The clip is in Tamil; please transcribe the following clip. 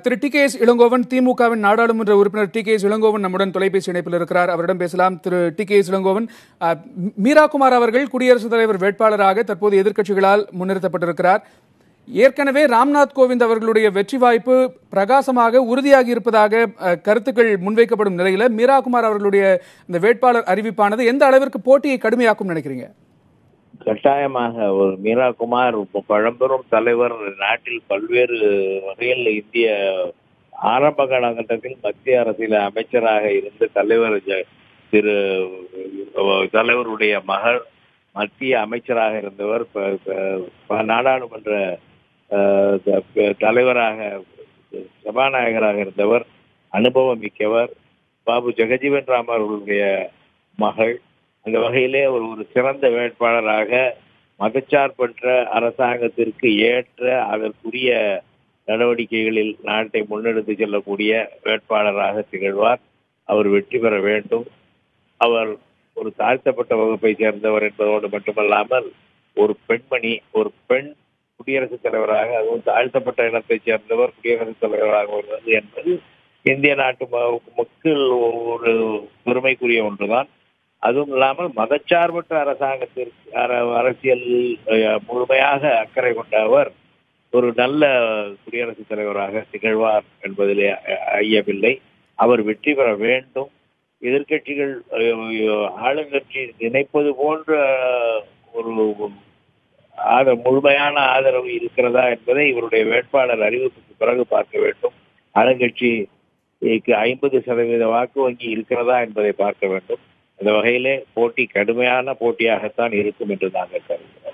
திரு டி.கே.எஸ். இளங்கோவன், திமுகவின் நாடாளுமன்ற உறுப்பினர் டி.கே.எஸ். இளங்கோவன் நம்முடன் தொலைபேசி இணைப்பில் இருக்கிறார். அவரிடம் பேசலாம். திரு டி.கே.எஸ். இளங்கோவன், மீரா குமார் அவர்கள் குடியரசுத் தலைவர் வேட்பாளராக தற்போது எதிர்க்கட்சிகளால் முன்னிறுத்தப்பட்டிருக்கிறார். ஏற்கனவே ராம்நாத் கோவிந்த் அவர்களுடைய வெற்றி வாய்ப்பு பிரகாசமாக உறுதியாகி இருப்பதாக கருத்துக்கள் முன்வைக்கப்படும் நிலையில மீரா குமார் அவர்களுடைய இந்த வேட்பாளர் அறிவிப்பானது எந்த அளவிற்கு போட்டியை கடுமையாக்கும் நினைக்கிறீங்க? கட்டாயமாக ஒரு மீரா குமார் பழம்பெரும் தலைவர், நாட்டில் பல்வேறு வகையில் இந்திய ஆரம்ப காலகட்டத்தில் மத்திய அரசில் அமைச்சராக இருந்து தலைவருடைய மகள் மத்திய அமைச்சராக இருந்தவர், நாடாளுமன்ற தலைவராக சபாநாயகராக இருந்தவர், அனுபவம் மிக்கவர். பாபு ஜெகஜீவன் ராம் அவர்களுடைய மகள். அந்த வகையிலே ஒரு சிறந்த வேட்பாளராக மதச்சார்பற்ற அரசாங்கத்திற்கு ஏற்ற அதற்குரிய நடவடிக்கைகளில் நாட்டை முன்னெடுத்து செல்லக்கூடிய வேட்பாளராக திகழ்வார். அவர் வெற்றி பெற வேண்டும். அவர் ஒரு தாழ்த்தப்பட்ட வகுப்பை சேர்ந்தவர் என்பதோடு மட்டுமல்லாமல் ஒரு பெண்மணி, ஒரு பெண் குடியரசுத் தலைவராக, அதுவும் தாழ்த்தப்பட்ட இனத்தை சேர்ந்தவர் குடியரசுத் தலைவராக வருவது என்பது இந்திய நாட்டு மக்கள் ஒரு பெருமைக்குரிய ஒன்றுதான். அதுவும் இல்லாமல் மதச்சார்பற்ற அரசாங்கத்திற்கு அரசியல் முழுமையாக அக்கறை கொண்ட அவர் ஒரு நல்ல குடியரசுத் தலைவராக திகழ்வார் என்பதிலே ஐயமில்லை. அவர் வெற்றி பெற வேண்டும். எதிர்கட்சிகள் ஆளுங்கட்சி நினைப்பது போன்ற ஒரு முழுமையான ஆதரவு இருக்கிறதா என்பதை இவருடைய வேட்பாளர் அறிவிப்புக்கு பிறகு பார்க்க வேண்டும். ஆளுங்கட்சிக்கு 50% வாக்கு வங்கி இருக்கிறதா என்பதை பார்க்க வேண்டும். அந்த வகையிலே போட்டி கடுமையான போட்டியாகத்தான் இருக்கும் என்று நாங்கள் கருதுகிறோம்.